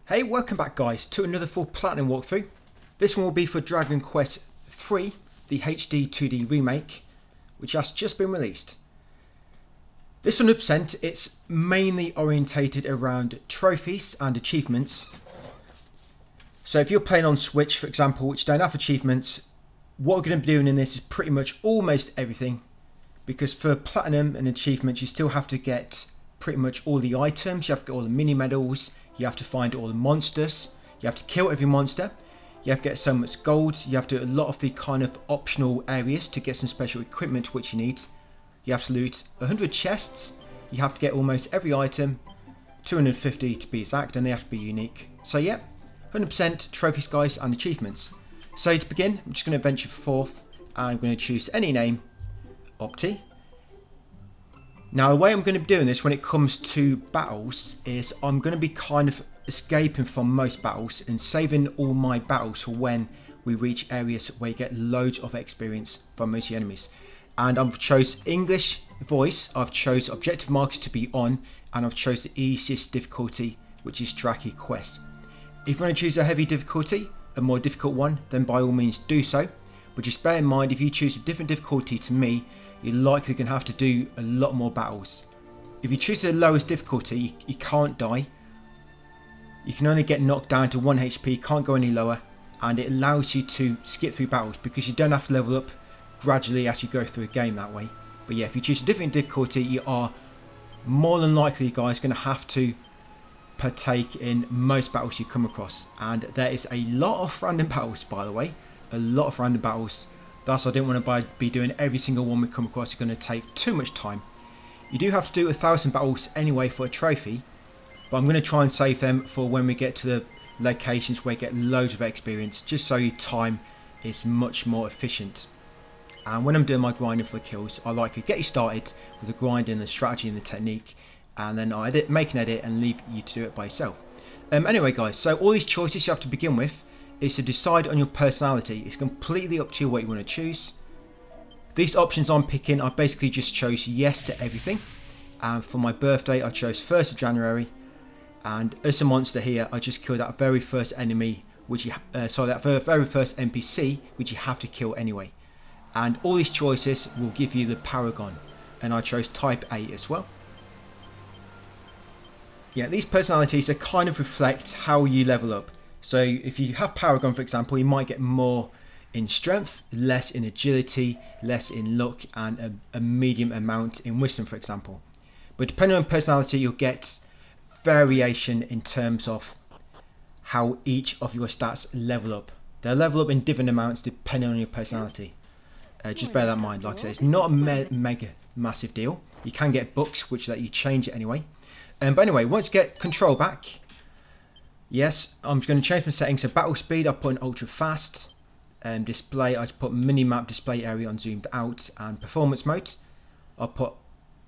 Hey, welcome back guys to another full platinum walkthrough. This one will be for Dragon Quest III, the HD-2D remake, which has just been released. This 100%, it's mainly orientated around trophies and achievements. So if you're playing on Switch, for example, which don't have achievements, what we're going to be doing in this is pretty much almost everything. Because for platinum and achievements, you still have to get pretty much all the items, you have to get all the mini medals, you have to find all the monsters, you have to kill every monster, you have to get so much gold, you have to do a lot of the kind of optional areas to get some special equipment which you need. You have to loot 100 chests, you have to get almost every item, 250 to be exact, and they have to be unique. So yeah, 100% trophies guys and achievements. So to begin, I'm just going to venture forth and I'm going to choose any name, Opti. Now the way I'm going to be doing this when it comes to battles is I'm going to be kind of escaping from most battles and saving all my battles for when we reach areas where you get loads of experience from most enemies. And I've chose English voice, I've chose objective markers to be on, and I've chose the easiest difficulty, which is Draki Quest. If you want to choose a heavy difficulty, a more difficult one, then by all means do so. But just bear in mind, if you choose a different difficulty to me, you're likely going to have to do a lot more battles. If you choose the lowest difficulty, you can't die. You can only get knocked down to 1 HP, can't go any lower, and it allows you to skip through battles because you don't have to level up gradually as you go through a game that way. But yeah, if you choose a different difficulty, you are more than likely, guys, going to have to partake in most battles you come across. And there is a lot of random battles, by the way. A lot of random battles. Thus, I didn't want to be doing every single one we come across. It's going to take too much time. You do have to do 1,000 battles anyway for a trophy, but I'm going to try and save them for when we get to the locations where you get loads of experience, just so your time is much more efficient. And when I'm doing my grinding for the kills, I like to get you started with the grinding, the strategy and the technique, and then I make an edit and leave you to do it by yourself. Anyway guys, so all these choices you have to begin with is to decide on your personality. It's completely up to you what you want to choose. These options I'm picking, I basically just chose yes to everything. And for my birthday, I chose 1st of January. And as a monster here, I just killed that very first enemy, that very first NPC, which you have to kill anyway. And all these choices will give you the Paragon. And I chose type A as well. Yeah, these personalities, they kind of reflect how you level up. So if you have Paragon, for example, you might get more in strength, less in agility, less in luck, and a medium amount in wisdom, for example. But depending on personality, you'll get variation in terms of how each of your stats level up. They'll level up in different amounts depending on your personality. Just bear that in mind. Like I said, it's not a mega massive deal. You can get books which let you change it anyway. But anyway, once you get control back, yes, I'm going to change my settings. So battle speed, I put in ultra fast. Display, I put minimap display area on zoomed out, and performance mode, I put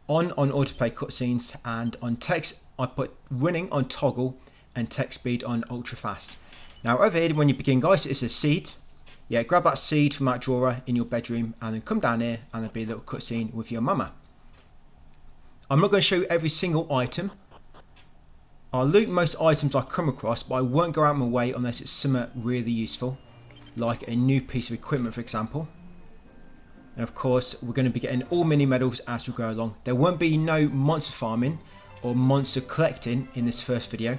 on autoplay cutscenes, and on text, I put running on toggle and text speed on ultra fast. Now over here, when you begin, guys, it's a seed. Yeah, grab that seed from that drawer in your bedroom, and then come down here, and there'll be a little cutscene with your mama. I'm not going to show you every single item. I'll loot most items I come across, but I won't go out my way unless it's something really useful, like a new piece of equipment, for example. And of course, we're going to be getting all mini medals as we go along. There won't be no monster farming or monster collecting in this first video.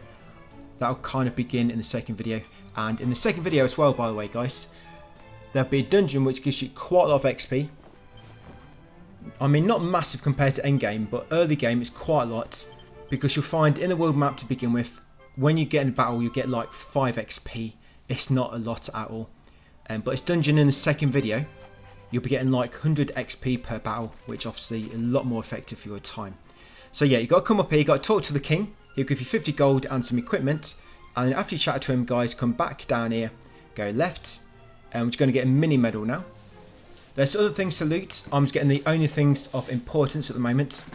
That'll kind of begin in the second video. And in the second video as well, by the way, guys, there'll be a dungeon which gives you quite a lot of XP. I mean, not massive compared to endgame, but early game is quite a lot. Because you'll find in the world map to begin with, when you get in a battle, you get like 5 XP. It's not a lot at all. But it's dungeon in the second video, you'll be getting like 100 XP per battle, which obviously a lot more effective for your time. So yeah, you got to come up here, you got to talk to the king. He'll give you 50 gold and some equipment. And then after you chat to him, guys, come back down here, go left, and we're just going to get a mini medal now. There's other things to loot. I'm just getting the only things of importance at the moment.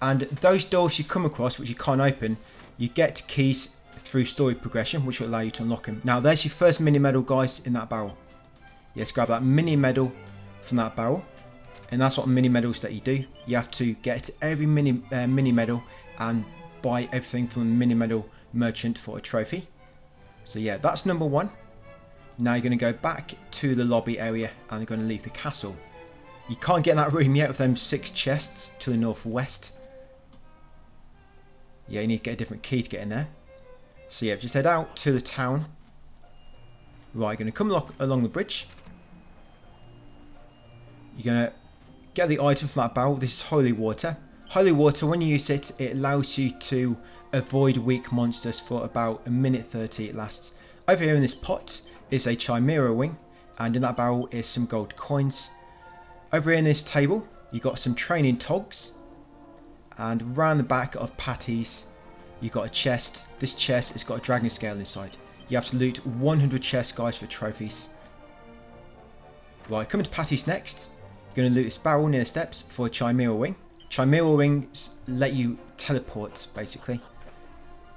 And those doors you come across, which you can't open, you get keys through story progression, which will allow you to unlock them. Now, there's your first mini medal, guys, in that barrel. Yes, grab that mini medal from that barrel. And that's what mini medals that you do. You have to get every mini medal and buy everything from the mini medal merchant for a trophy. So yeah, that's number 1. Now you're going to go back to the lobby area and you're going to leave the castle. You can't get in that room yet with them 6 chests to the northwest. Yeah, you need to get a different key to get in there. So yeah, just head out to the town. Right, you're going to come along the bridge. You're going to get the item from that barrel. This is holy water. Holy water, when you use it, it allows you to avoid weak monsters for about 1:30 it lasts. Over here in this pot is a chimera wing, and in that barrel is some gold coins. Over here in this table, you got some training togs, and round the back of Patty's, you got a chest. This chest has got a dragon scale inside. You have to loot 100 chests, guys, for trophies. Right, coming to Patty's next. You're going to loot this barrel near the steps for a chimera wing. Chimera wings let you teleport, basically.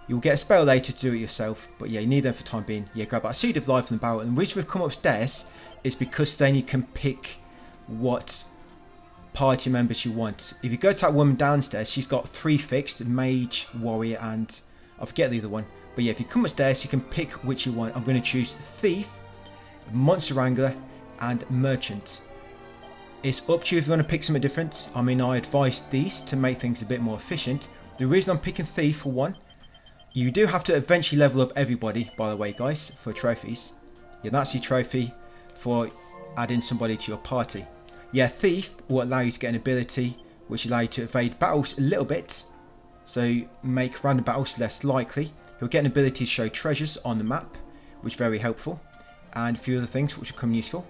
You'll get a spell later to do it yourself, but yeah, you need them for the time being. Yeah, grab that seed of life from the barrel. And the reason we've come upstairs is because then you can pick what party members you want. If you go to that woman downstairs, she's got 3 fixed: mage, warrior, and I forget the other one. But yeah, if you come upstairs, you can pick which you want. I'm going to choose thief, monster wrangler, and merchant. It's up to you if you want to pick something different. I mean, I advise these to make things a bit more efficient. The reason I'm picking thief, for one, you do have to eventually level up everybody, by the way, guys, for trophies. Yeah, that's your trophy for adding somebody to your party. Yeah, thief will allow you to get an ability which allows you to evade battles a little bit, so make random battles less likely. You'll get an ability to show treasures on the map, which is very helpful, and a few other things which will come useful.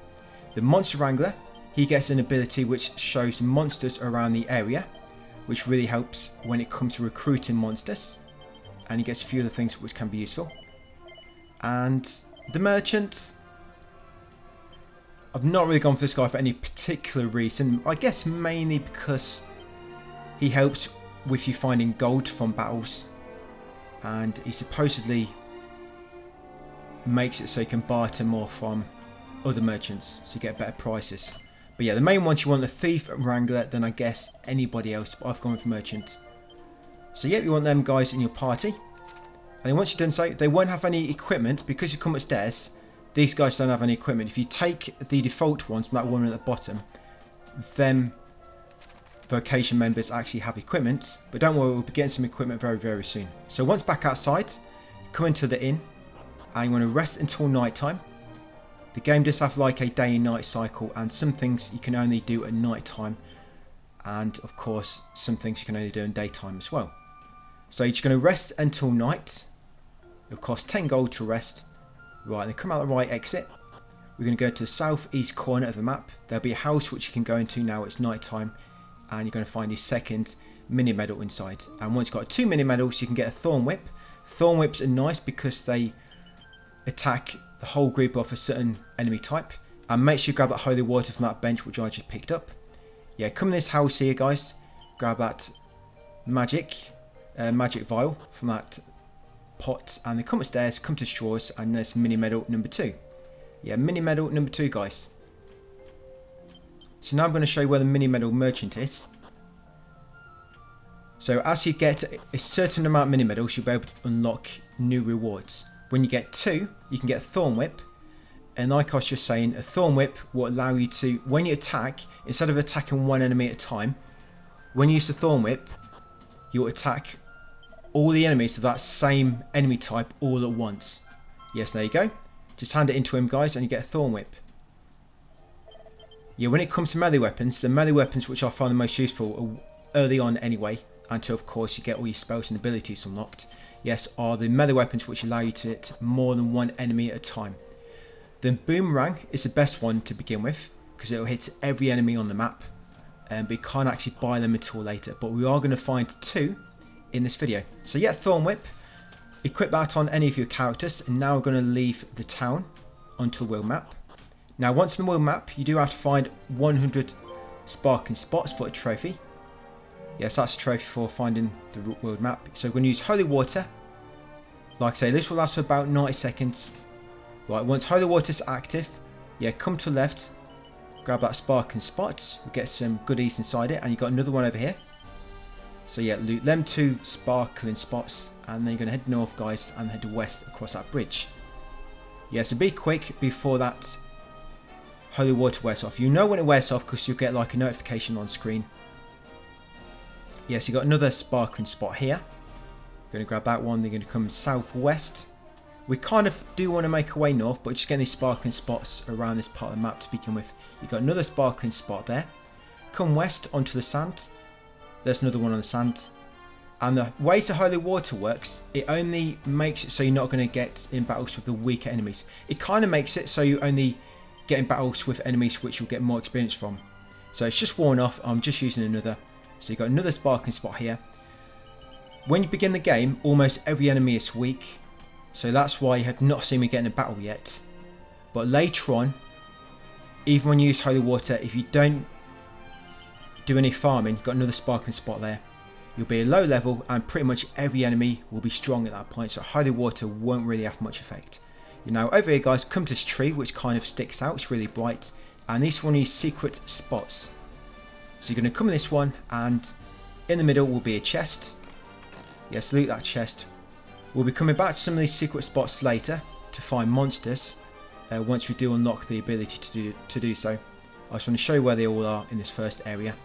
The monster wrangler, he gets an ability which shows monsters around the area, which really helps when it comes to recruiting monsters, and he gets a few other things which can be useful. And the merchant, I've not really gone for this guy for any particular reason. I guess mainly because he helps with you finding gold from battles, and he supposedly makes it so you can barter more from other merchants, so you get better prices. But yeah, the main ones you want the thief and wrangler, then I guess anybody else, but I've gone with merchant. So yeah, you want them guys in your party. And then once you've done so, they won't have any equipment because you come upstairs. These guys don't have any equipment. If you take the default ones from that woman at the bottom, them vocation members actually have equipment. But don't worry, we'll be getting some equipment very, very soon. So once back outside, come into the inn and you want to rest until night time. The game does have like a day and night cycle, and some things you can only do at night time, and of course some things you can only do in daytime as well. So you're just going to rest until night. It'll cost 10 gold to rest. Right, then come out the right exit. We're going to go to the southeast corner of the map. There'll be a house which you can go into now it's night time, and you're going to find your second mini medal inside. And once you've got 2 mini medals, you can get a thorn whip. Thorn whips are nice because they attack the whole group of a certain enemy type. And make sure you grab that holy water from that bench which I just picked up. Yeah, come in this house here, guys. Grab that magic vial from that pot, and then come upstairs, come to straws, and there's mini medal number 2. Yeah, mini medal number 2, guys. So now I'm going to show you where the mini medal merchant is. So as you get a certain amount of mini medals, you'll be able to unlock new rewards. When you get 2, you can get a thorn whip. And like I was just saying, a thorn whip will allow you to, when you attack, instead of attacking one enemy at a time, when you use the thorn whip, you'll attack all the enemies of that same enemy type all at once. Yes, there you go. Just hand it into him, guys, and you get a thorn whip. Yeah, when it comes to melee weapons, the melee weapons which I find the most useful are early on anyway, until of course you get all your spells and abilities unlocked. Yes, are the melee weapons which allow you to hit more than one enemy at a time. The boomerang is the best one to begin with, because it will hit every enemy on the map, but you can't actually buy them until later. But we are going to find 2 in this video. So yeah, thorn whip, equip that on any of your characters, and now we're going to leave the town onto the world map. Now once on the world map, you do have to find 100 sparkling spots for a trophy. Yes, that's a trophy for finding the world map. So we're going to use holy water. Like I say, this will last for about 90 seconds. Right, once holy water is active, yeah, come to the left, grab that sparkling spot, we'll get some goodies inside it, and you've got another one over here. So yeah, loot them 2 sparkling spots, and then you're going to head north, guys, and head west across that bridge. Yeah, so be quick before that holy water wears off. You know when it wears off because you'll get like a notification on screen. Yes, you got another sparkling spot here. Going to grab that one. They're going to come southwest. We kind of do want to make our way north, but just getting these sparkling spots around this part of the map to begin with. You got another sparkling spot there. Come west onto the sand. There's another one on the sand. And the way the holy water works, it only makes it so you're not going to get in battles with the weaker enemies. It kind of makes it so you only get in battles with enemies which you'll get more experience from. So it's just worn off. I'm just using another. So you've got another sparkling spot here. When you begin the game, almost every enemy is weak. So that's why you have not seen me get in a battle yet. But later on, even when you use holy water, if you don't do any farming, you've got another sparkling spot there. You'll be a low level and pretty much every enemy will be strong at that point. So holy water won't really have much effect. Now over here guys, come to this tree which kind of sticks out. It's really bright. And this one is secret spots. So you're going to come in this one and in the middle will be a chest. Yes, loot that chest. We'll be coming back to some of these secret spots later to find monsters. Once we do unlock the ability to do so. I just want to show you where they all are in this first area.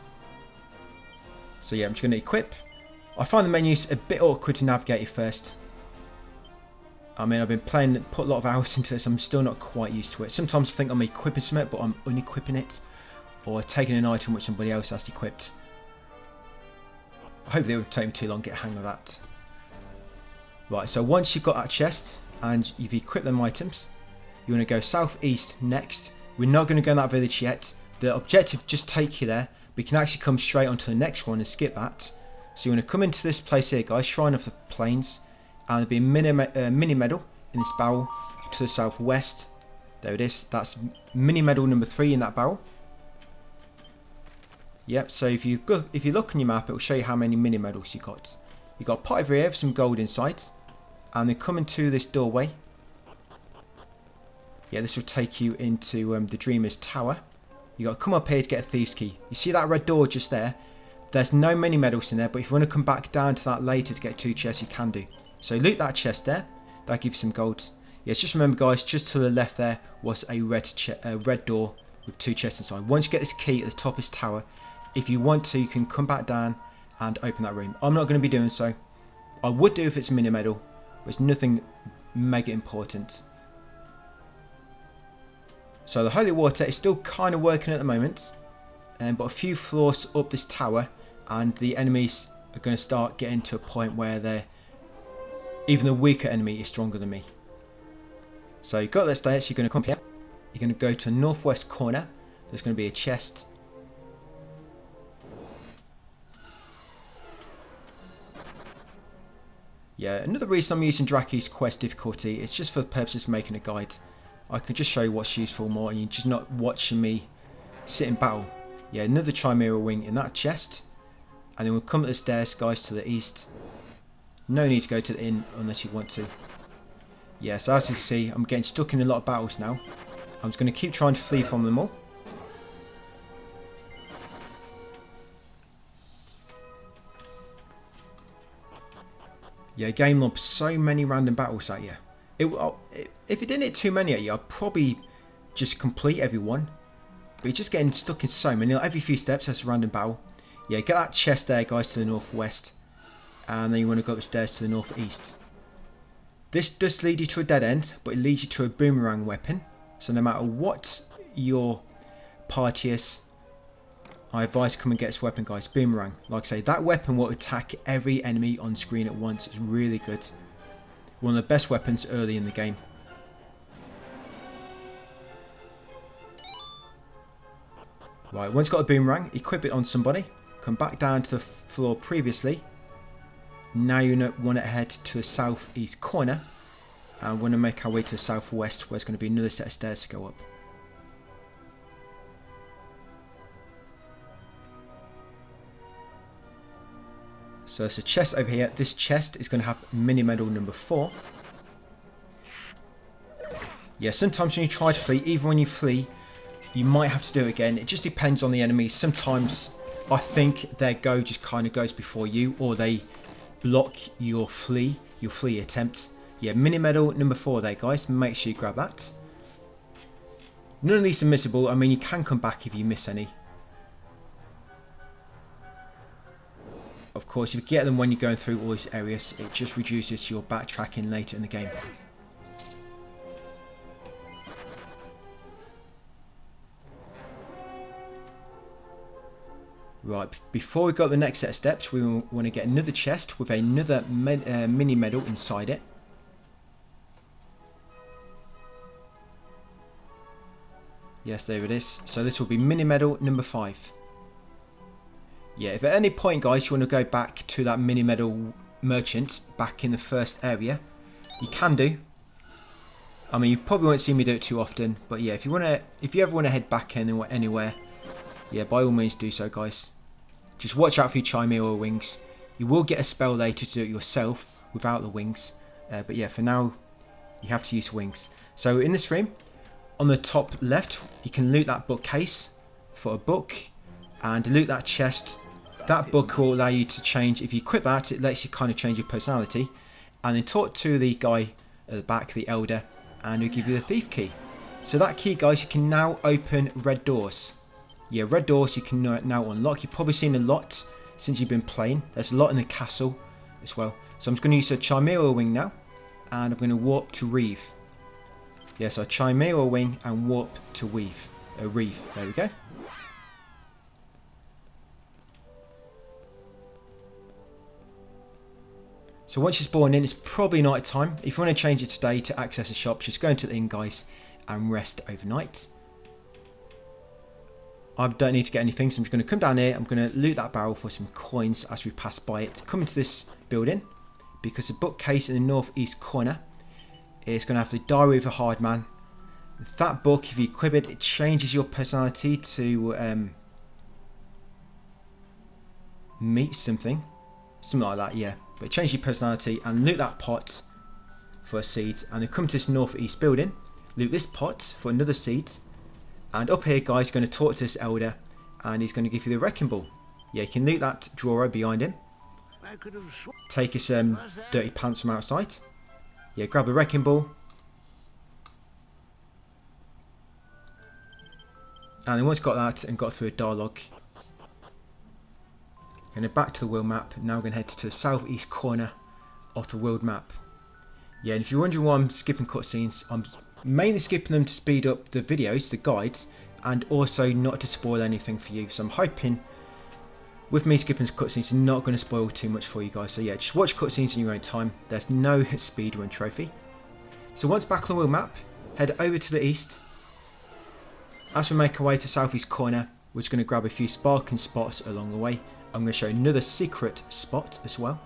So yeah, I'm just going to equip. I find the menus a bit awkward to navigate at first. I mean, I've been playing, put a lot of hours into this, I'm still not quite used to it. Sometimes I think I'm equipping something, but I'm unequipping it. Or taking an item which somebody else has equipped. Hopefully it won't take me too long to get a hang of that. Right, so once you've got that chest and you've equipped them items, you want to go southeast next. We're not going to go in that village yet. The objective just take you there. We can actually come straight onto the next one and skip that. So you want to come into this place here guys, Shrine of the Plains. And there'll be a mini medal in this barrel to the southwest. There it is. That's mini medal number 3 in that barrel. Yep, so if you look on your map, it will show you how many mini medals you got. You got a pot over here with some gold inside. And then come into this doorway. Yeah, this will take you into the Dreamer's Tower. You got to come up here to get a Thieves Key. You see that red door just there? There's no mini medals in there, but if you want to come back down to that later to get 2 chests, you can do. So loot that chest there. That gives you some gold. Yes, just remember guys, just to the left there was a red door with 2 chests inside. Once you get this key at the top of this tower, if you want to, you can come back down and open that room. I'm not going to be doing so. I would do if it's a mini medal, but it's nothing mega important. So the holy water is still kind of working at the moment, but a few floors up this tower and the enemies are going to start getting to a point where even the weaker enemy is stronger than me. So you've got this there, so you're going to come here, you're going to go to the northwest corner, there's going to be a chest. Yeah, another reason I'm using Draki's quest difficulty is just for the purposes of making a guide. I can just show you what's useful more and you're just not watching me sit in battle. Yeah, another Chimera wing in that chest. And then we'll come up the stairs, guys, to the east. No need to go to the inn unless you want to. Yeah, so as you see, I'm getting stuck in a lot of battles now. I'm just going to keep trying to flee from them all. Yeah, game lob so many random battles at you. If it didn't hit too many at you, I'd probably just complete everyone. But you're just getting stuck in so many. Like every few steps, there's a random battle. Yeah, get that chest there, guys, to the northwest. And then you want to go up the stairs to the northeast. This does lead you to a dead end, but it leads you to a boomerang weapon. So no matter what your party is, I advise come and get this weapon, guys. Boomerang. Like I say, that weapon will attack every enemy on screen at once. It's really good. One of the best weapons early in the game. Right, once you've got a boomerang, equip it on somebody. Come back down to the floor previously. Now you want to head to the southeast corner. And we're going to make our way to the southwest, where there's going to be another set of stairs to go up. So there's a chest over here. This chest is going to have mini medal number 4. Yeah, sometimes when you try to flee, even when you flee, you might have to do it again. It just depends on the enemies. Sometimes I think their go just kind of goes before you, or they block your flee attempt. Yeah, mini medal number 4 there, guys. Make sure you grab that. None of these are missable. I mean, you can come back if you miss any. Of course, if you get them when you're going through all these areas, it just reduces your backtracking later in the game. Right, before we go to the next set of steps, we want to get another chest with another mini medal inside it. Yes, there it is. So this will be mini medal number 5. Yeah, if at any point, guys, you want to go back to that mini medal merchant back in the first area, you can do. I mean, you probably won't see me do it too often, but yeah, if you ever want to head back anywhere, yeah, by all means do so, guys. Just watch out for your Chimera wings. You will get a spell later to do it yourself without the wings, but yeah, for now, you have to use wings. So in this room, on the top left, you can loot that bookcase for a book, and loot that chest. That book will allow you to change. If you equip that, it lets you kind of change your personality, and then talk to the guy at the back, the elder, and he'll give you the thief key. So that key, guys, you can now open red doors. Yeah, red doors you can now unlock. You've probably seen a lot since you've been playing. There's a lot in the castle as well. So I'm just going to use a Chimera wing now, and I'm going to warp to Reeve. Yeah, so Chimera wing and warp to Reeve. There we go. So once you spawn in, it's probably night time. If you want to change it today to access the shop, just go into the inn, guys, and rest overnight. I don't need to get anything, so I'm just going to come down here. I'm going to loot that barrel for some coins as we pass by it. Come into this building, because the bookcase in the northeast corner is going to have the Diary of a Hard Man. That book, if you equip it, it changes your personality to meet something like that, yeah. But it changes your personality, and loot that pot for a seed, and then come to this northeast building, loot this pot for another seed, and up here, guys, you're going to talk to this elder, and he's going to give you the wrecking ball. Yeah, you can loot that drawer behind him. Take his dirty pants from outside. Yeah, grab a wrecking ball. And then once you've got that and got through a dialogue, going to back to the world map. Now we're going to head to the southeast corner of the world map. Yeah, and if you're wondering why I'm skipping cutscenes, I'm mainly skipping them to speed up the videos, the guides, and also not to spoil anything for you. So I'm hoping with me skipping cutscenes, it's not going to spoil too much for you guys. So yeah, just watch cutscenes in your own time. There's no speedrun trophy. So once back on the world map, head over to the east. As we make our way to southeast corner, we're just going to grab a few sparkling spots along the way. I'm going to show another secret spot as well.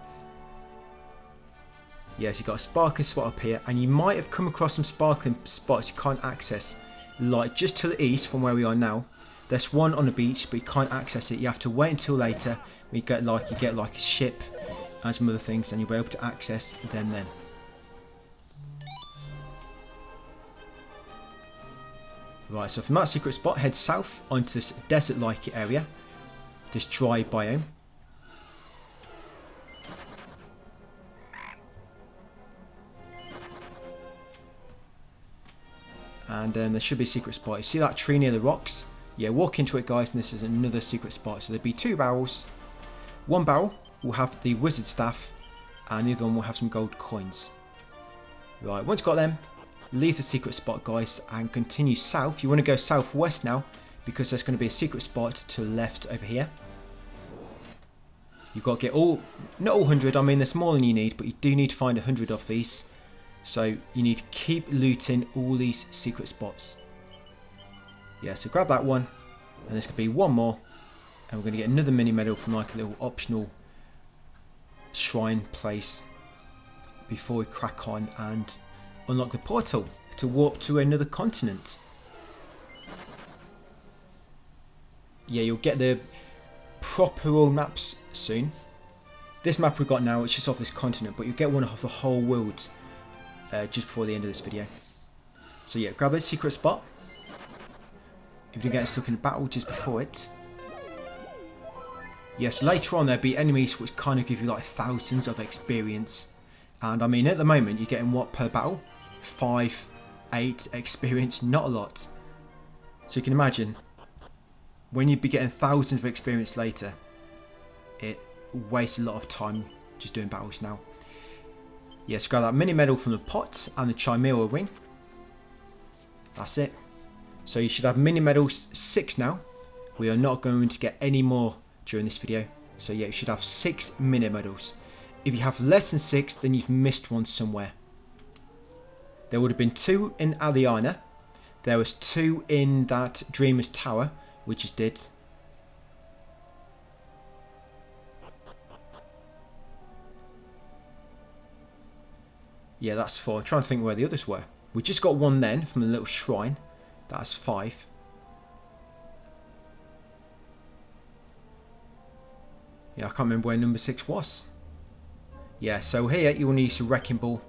Yes, you've got a sparkling spot up here, and you might have come across some sparkling spots you can't access. Like just to the east from where we are now, there's one on the beach, but you can't access it. You have to wait until later. You get like a ship and some other things, and you'll be able to access them then. Right, so from that secret spot, head south onto this desert-like area, this dry biome. And there should be a secret spot. You see that tree near the rocks? Yeah, walk into it, guys, and this is another secret spot. So there'll be 2 barrels. One barrel will have the wizard staff, and the other one will have some gold coins. Right, once you've got them, leave the secret spot, guys, and continue south. You want to go southwest now, because there's going to be a secret spot to the left over here. You've got to get not all 100, I mean there's more than you need, but you do need to find 100 of these. So you need to keep looting all these secret spots. Yeah, so grab that one, and there's going to be one more, and we're going to get another mini medal from like a little optional shrine place before we crack on and unlock the portal to warp to another continent. Yeah, you'll get the proper world maps soon. This map we've got now, it's just off this continent, but you'll get one off the whole world just before the end of this video. So yeah, grab a secret spot. If you get stuck in a battle just before it. Yes, later on there'll be enemies which kind of give you like thousands of experience And I mean, at the moment, you're getting what per battle? 5, 8 experience, not a lot. So you can imagine, when you'd be getting thousands of experience later, it wastes a lot of time just doing battles now. Yes, got that mini medal from the pot and the Chimera ring. That's it. So you should have mini medals 6 now. We are not going to get any more during this video. So yeah, you should have 6 mini medals. If you have less than 6, then you've missed one somewhere. There would have been 2 in Aliahan. There was 2 in that Dreamer's Tower, we just did. Yeah, that's 4. I'm trying to think where the others were. We just got 1 then from the little shrine. That's 5. Yeah, I can't remember where number 6 was. Yeah, so here you will need a wrecking ball.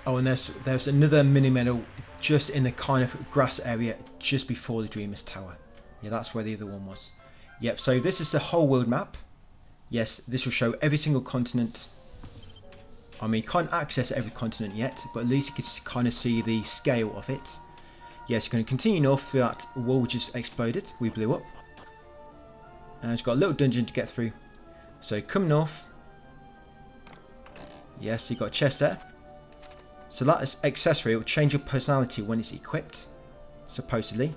Oh, and there's another mini medal just in the kind of grass area just before the Dreamer's Tower. Yeah, that's where the other one was. Yep, so this is the whole world map. Yes, this will show every single continent. I mean, you can't access every continent yet, but at least you can kind of see the scale of it. Yes, you're going to continue north through that wall which just exploded. We blew up. And it's got a little dungeon to get through. So come north. Yes, you got a chest there. So that is accessory. It will change your personality when it's equipped, supposedly.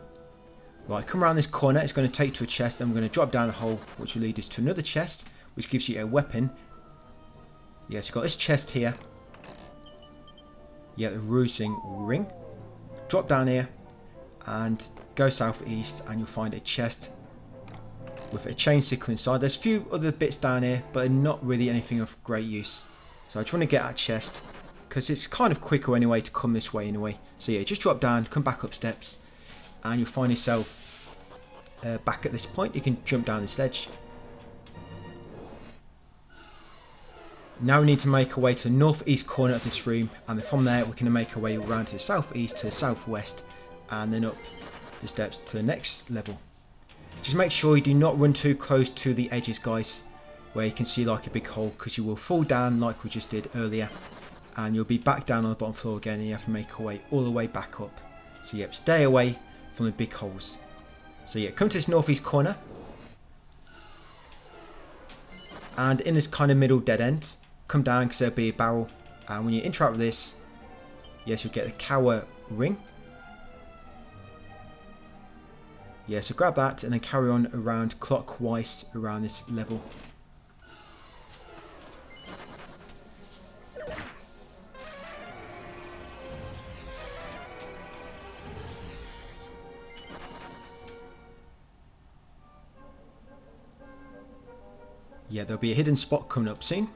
Right, come around this corner. It's going to take you to a chest. And we're going to drop down a hole, which will lead us to another chest, which gives you a weapon. Yes, you've got this chest here. Yeah, the Roosing Ring. Drop down here and go southeast, and you'll find a chest with a chain sickle inside. There's a few other bits down here, but not really anything of great use. So I just want to get that chest, because it's kind of quicker anyway to come this way anyway. So yeah, just drop down, come back up steps, and you'll find yourself back at this point. You can jump down this ledge. Now we need to make our way to the northeast corner of this room, and then from there we can make our way around to the southeast, to the southwest, and then up the steps to the next level. Just make sure you do not run too close to the edges, guys, where you can see like a big hole, because you will fall down like we just did earlier, and you'll be back down on the bottom floor again, and you have to make your way all the way back up. So yep, stay away from the big holes. So yeah, come to this northeast corner, and in this kind of middle dead end, come down because there'll be a barrel, and when you interact with this, yes, you'll get the Cower ring. Yeah, so grab that and then carry on around clockwise around this level. Yeah, there'll be a hidden spot coming up soon.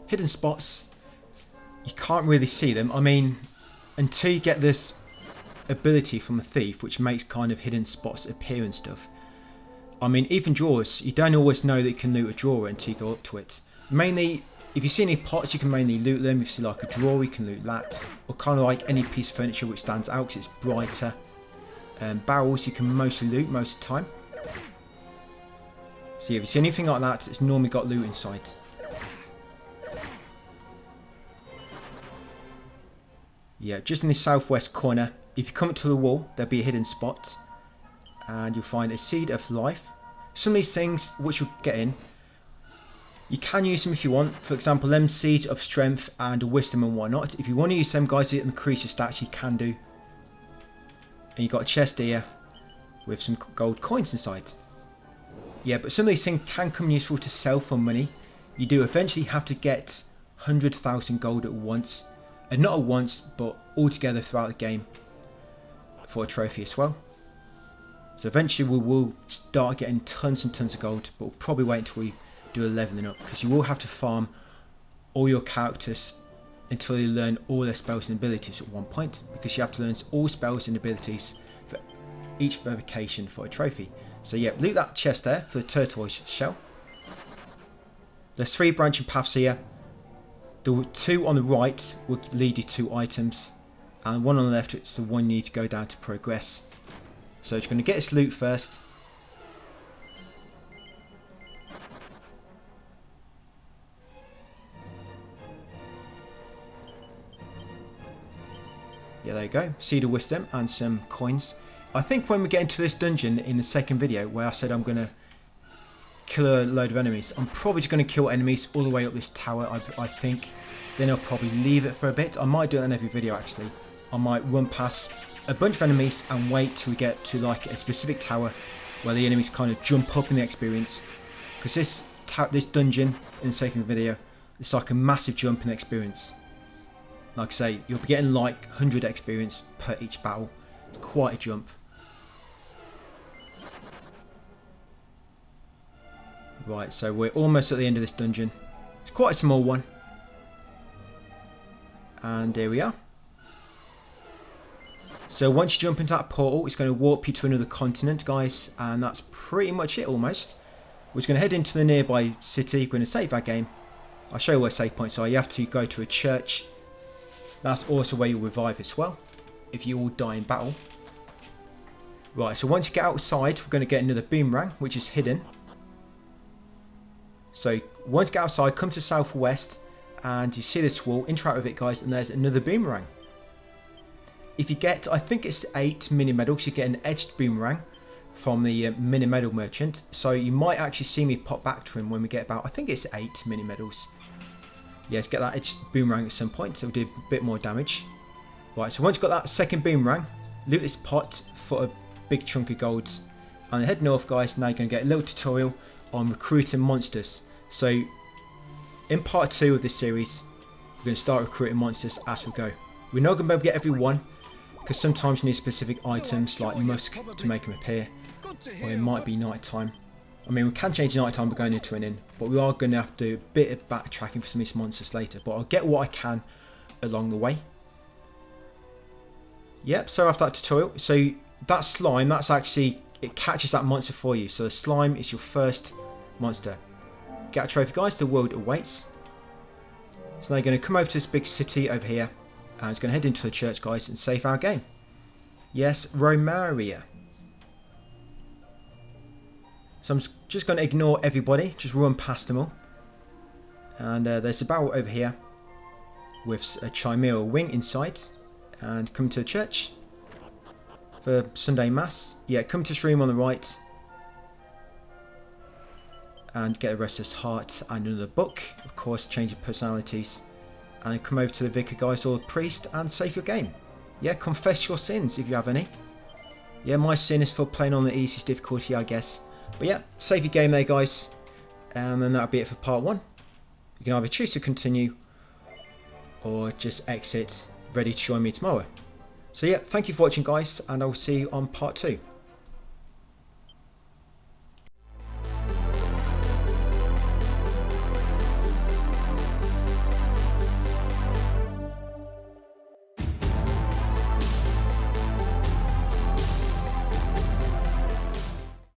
Hidden spots, you can't really see them. I mean, until you get this ability from a thief, which makes kind of hidden spots appear and stuff. I mean, even drawers, you don't always know that you can loot a drawer until you go up to it. Mainly, if you see any pots, you can mainly loot them. If you see like a drawer, you can loot that. Or kind of like any piece of furniture which stands out because it's brighter. Barrels, you can mostly loot most of the time. So yeah, if you see anything like that, it's normally got loot inside. Yeah, just in the southwest corner, if you come up to the wall, there'll be a hidden spot, and you'll find a Seed of Life. Some of these things which you'll get in, you can use them if you want. For example, them Seeds of Strength and Wisdom and whatnot. If you want to use them guys to increase your stats, you can do. And you've got a chest here with some gold coins inside. Yeah, but some of these things can come useful to sell for money. You do eventually have to get 100,000 gold at once. And not at once, but all together throughout the game for a trophy as well. So eventually we will start getting tons and tons of gold, but we'll probably wait until we do a leveling up, because you will have to farm all your characters until you learn all their spells and abilities at one point, because you have to learn all spells and abilities for each verification for a trophy. So yeah, loot that chest there for the turquoise shell. There's 3 branching paths here. The 2 on the right will lead you to items, and 1 on the left, it's the one you need to go down to progress. So you're going to get this loot first. Yeah, there you go. Cedar wisdom and some coins. I think when we get into this dungeon in the second video where I said I'm going to kill a load of enemies, I'm probably just going to kill enemies all the way up this tower, I think. Then I'll probably leave it for a bit. I might do it in every video actually. I might run past a bunch of enemies and wait till we get to like a specific tower where the enemies kind of jump up in the experience. Because this dungeon in the second video, it's like a massive jump in experience. Like I say, you'll be getting like 100 experience per each battle. It's quite a jump. Right, so we're almost at the end of this dungeon. It's quite a small one. And here we are. So once you jump into that portal, it's going to warp you to another continent, guys. And that's pretty much it almost. We're just going to head into the nearby city. We're going to save our game. I'll show you where save points are. You have to go to a church. That's also where you'll revive as well, if you all die in battle. Right, so once you get outside, we're going to get another boomerang, which is hidden. So once you get outside, come to southwest, and you see this wall, interact with it, guys, and there's another boomerang. If you get, I think it's 8 mini medals, you get an edged boomerang from the mini medal merchant. So you might actually see me pop back to him when we get about, I think it's 8 mini medals. Yes, get that edged boomerang at some point, so we'll do a bit more damage. Right, so once you've got that second boomerang, loot this pot for a big chunk of gold. And head north, guys. Now you're going to get a little tutorial on recruiting monsters. So in part 2 of this series, we're going to start recruiting monsters as we go. We're not going to be able to get every one, because sometimes you need specific items like musk to make them appear, or it might be night time. I mean, we can change night time by going into an inn, but we are going to have to do a bit of backtracking for some of these monsters later, but I'll get what I can along the way. Yep, so after that tutorial, so that slime, that's actually, it catches that monster for you. So the slime is your first monster. Get a trophy, guys, the world awaits. So now you're going to come over to this big city over here, and it's going to head into the church, guys, and save our game. Yes, Romaria. So I'm just going to ignore everybody, just run past them all. And there's a barrel over here with a chimera wing inside. And come to the church for Sunday Mass. Yeah, come to this room on the right. And get a restless heart and another book. Of course, change your personalities. And come over to the vicar, guys, or the priest, and save your game. Yeah, confess your sins if you have any. Yeah, my sin is for playing on the easiest difficulty, I guess. But yeah, save your game there, guys. And then that'll be it for part 1. You can either choose to continue or just exit, ready to join me tomorrow. So yeah, thank you for watching, guys, and I'll see you on part 2.